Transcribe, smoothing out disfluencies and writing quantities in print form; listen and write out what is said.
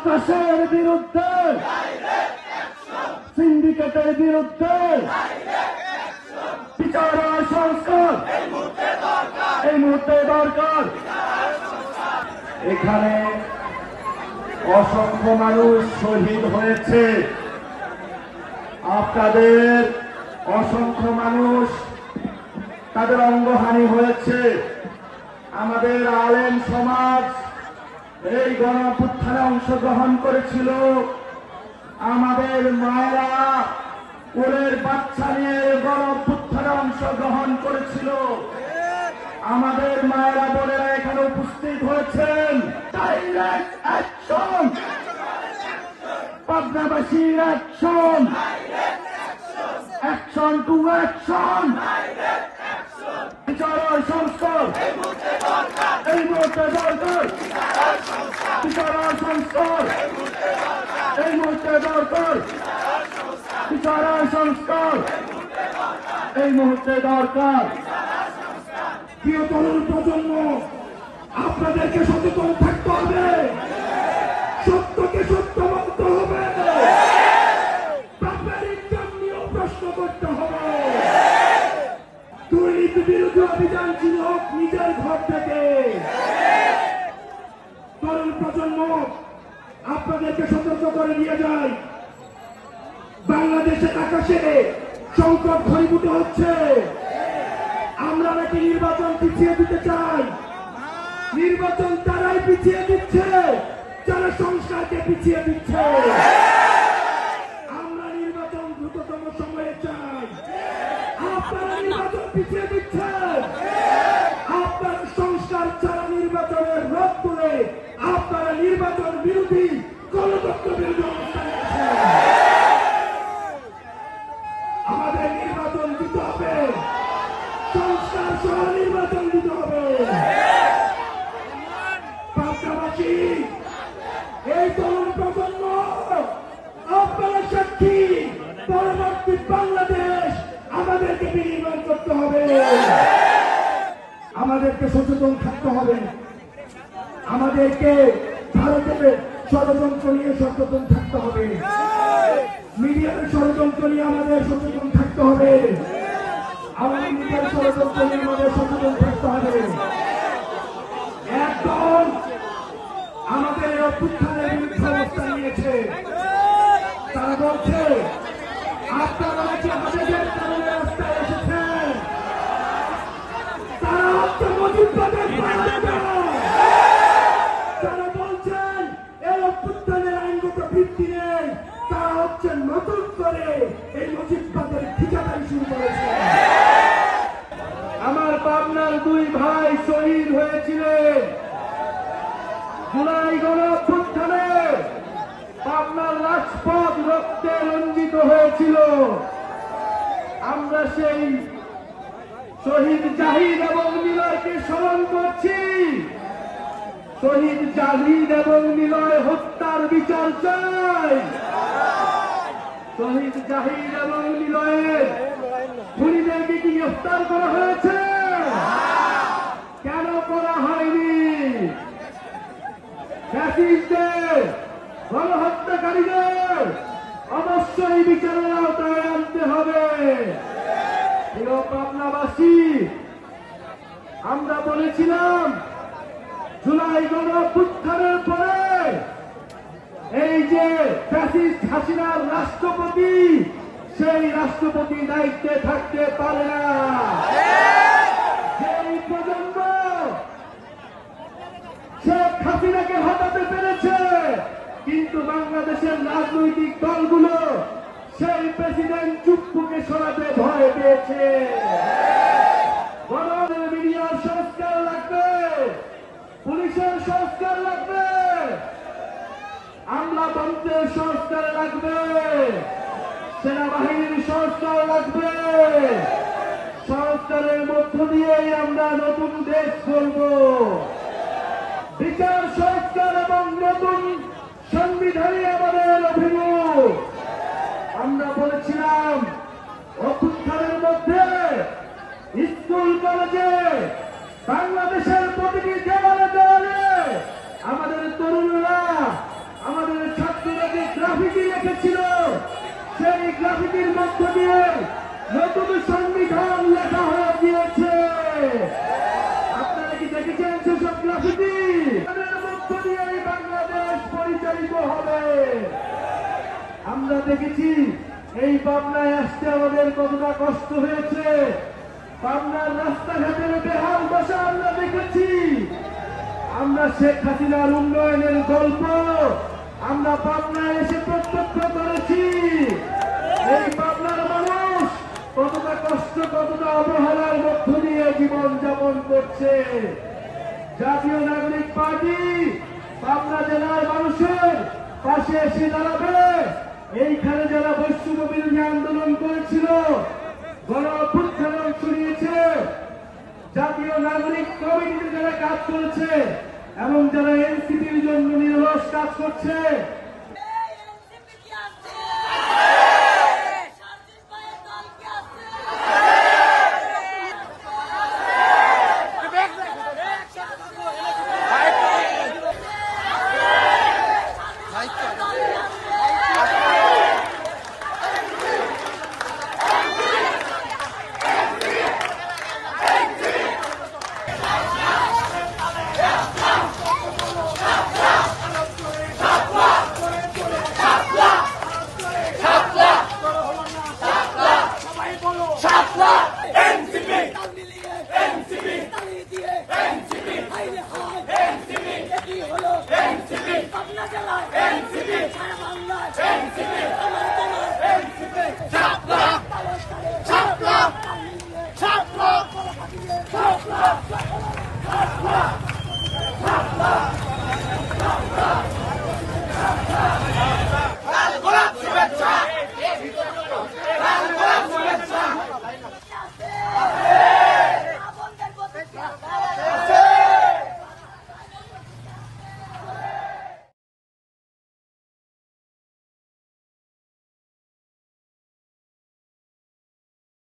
সন্ত্রাসের বিরুদ্ধে, সিন্ডিকেটের বিরুদ্ধে বিচার আর সংস্কার এই মুহূর্তে দরকার। এখানে অসংখ্য মানুষ শহীদ হয়েছে, আপনাদের অসংখ্য মানুষ তাদের অঙ্গহানি হয়েছে। আমাদের আলেম সমাজ এই গণঅভ্যুত্থানে অংশগ্রহণ করেছিল। আমাদের মায়েরা কোলের বাচ্চা নিয়ে গণঅভ্যুত্থানে অংশগ্রহণ করেছিল। আমাদের মায়েরা বোনেরা এখানে উপস্থিত হয়েছেন। ডাইরেক্ট অ্যাকশন, পাবনাবাসীর অ্যাকশন, অ্যাকশন টু অ্যাকশন, বিচার আর সংস্কার এই মুহূর্তে দরকার। বিচার আর সংস্কার এই মুহূর্তে দরকার। বিচার আর সংস্কার এই মুহূর্তে দরকার। প্রিয় তরুণ প্রজন্ম, আপনাদেরকে সচেতন থাকতে হবে, সত্যকে সত্য মানতে হবে, পাপের ইজ্জত নিয়েও প্রশ্ন করতে হবে। দুর্নীতি বিরোধী অভিযান ছিল হোক নিজের ঘর থেকে। তরুণ প্রজন্ম, আপনাদেরকে সতর্ক করে দিয়ে যায়, বাংলাদেশের আকাশে সংকট ঘনীভূত হচ্ছে। আমরা নাকি নির্বাচন পিছিয়ে দিতে চাই। নির্বাচন তারাই পিছিয়ে দিচ্ছে যারা সংস্কারকে পিছিয়ে দিচ্ছে। আমরা নির্বাচন দ্রুততম সময়ে চাই, আপনারা নির্বাচন পিছিয়ে দিচ্ছেন। আপনারা সংস্কার ছাড়া নির্বাচনের রোধ করে আপনারা নির্বাচন বিরোধী গণতন্ত্র বিরোধী অবস্থান নিচ্ছেন। আমাদের নির্বাচন দিতে হবে, সংস্কার সহ নির্বাচন দিতে হবে। পাবনাবাসী, এই তরুণ প্রজন্ম, আপনারা সাক্ষী, পরবর্তী বাংলাদেশ আমাদেরকে বিনির্মাণ করতে হবে। আমাদেরকে সচেতন থাকতে হবে। আমাদেরকে ভারতের ষড়যন্ত্র নিয়ে সচেতন থাকতে হবে। মিডিয়ার ষড়যন্ত্র নিয়ে আমাদের সচেতন থাকতে হবে। আওয়ামী লীগের ষড়যন্ত্র নিয়ে আমাদের সচেতন থাকতে হবে। একদম আমাদের এই অভ্যুত্থানের বিরুদ্ধে অবস্থান নিয়েছে। তারা বলছে আপনারা নাকি আমাদের কারণে রাস্তায় এসেছেন। তারা হচ্ছে মুজিববাদের পাহাড়া। তারা বলছেন এই অভ্যুত্থানের আইনগত ভিত্তি নেই। তারা হচ্ছে নতুন করে এই মুজিববাদের ঠিকাদারি শুরু করেছে। আমার পাবনার দুই ভাই শহীদ হয়েছিলেন জুলাই গণঅভ্যুত্থানে। পাবনার রাজপথ রক্তে রঞ্জিত হয়েছিল। আমরা সেই শহীদ জাহিদ এবং নিলয়কে স্মরণ করছি। শহীদ জাহিদ এবং নিলয় হত্যার বিচার চাই। শহীদ জাহিদ এবং নিলয়ের খুনিদেরকে কি গ্রেফতার করা হয়েছে? কেন করা হয়নি? ফ্যাসিস্টদের, গণহত্যাকারীদের অবশ্যই বিচারের আওতায় আনতে হবে। প্রিয় পাবনাবাসী, আমরা বলেছিলাম জুলাই গণঅভ্যুত্থানের পরে এই যে ফ্যাসিস্ট হাসিনার রাষ্ট্রপতি, সেই রাষ্ট্রপতি দায়িত্বে থাকতে পারে না। যেই প্রজন্ম শেখ হাসিনাকে হটাতে পেরেছে, কিন্তু বাংলাদেশের রাজনৈতিক দলগুলো সেই প্রেসিডেন্ট চুপ্পুকে সরাতে ভয় পেয়েছে। মিডিয়ার সংস্কার লাগবে, পুলিশের সংস্কার লাগবে, আমলাতন্ত্রের সংস্কার লাগবে, সেনাবাহিনীর সংস্কার লাগবে। সংস্কারের মধ্য দিয়েই আমরা নতুন দেশ গড়ব। বিচার সংস্কার এবং নতুন সংবিধানই আমাদের অভিমুখ। আমরা বলেছিলাম অভ্যুত্থানের মধ্যে স্কুল কলেজে, বাংলাদেশের প্রতিটি দেওয়ালে দেওয়ালে আমাদের তরুণরা, আমাদের নতুন সংবিধান লেখা হয়ে গিয়েছে। আপনারা কি দেখেছেন সেসব গ্রাফিতি? এর মধ্য দিয়ে বাংলাদেশ পরিচালিত হবে। আমরা দেখেছি এই পাবনায় আসতে আমাদের কতটা কষ্ট হয়েছে। পাবনার রাস্তাঘাটের বেহাল দশা আমরা দেখেছি। আমরা শেখ হাসিনার উন্নয়নের গল্প আমরা পাবনায় এসে প্রত্যক্ষ করেছি। এই পাবনার মানুষ কতটা কষ্ট, কতটা অবহেলার মধ্য দিয়ে জীবন যাপন করছে। জাতীয় নাগরিক পার্টি পাবনা জেলার মানুষের পাশে এসে দাঁড়াবে। এইখানে যারা বৈষম্য বিরোধী আন্দোলন করেছিল, গণ অভ্যুত্থান অংশ নিয়েছে, জাতীয় নাগরিক কমিটিতে যারা কাজ করেছে এবং যারা এনসিপির জন্য নিরলস কাজ করছে,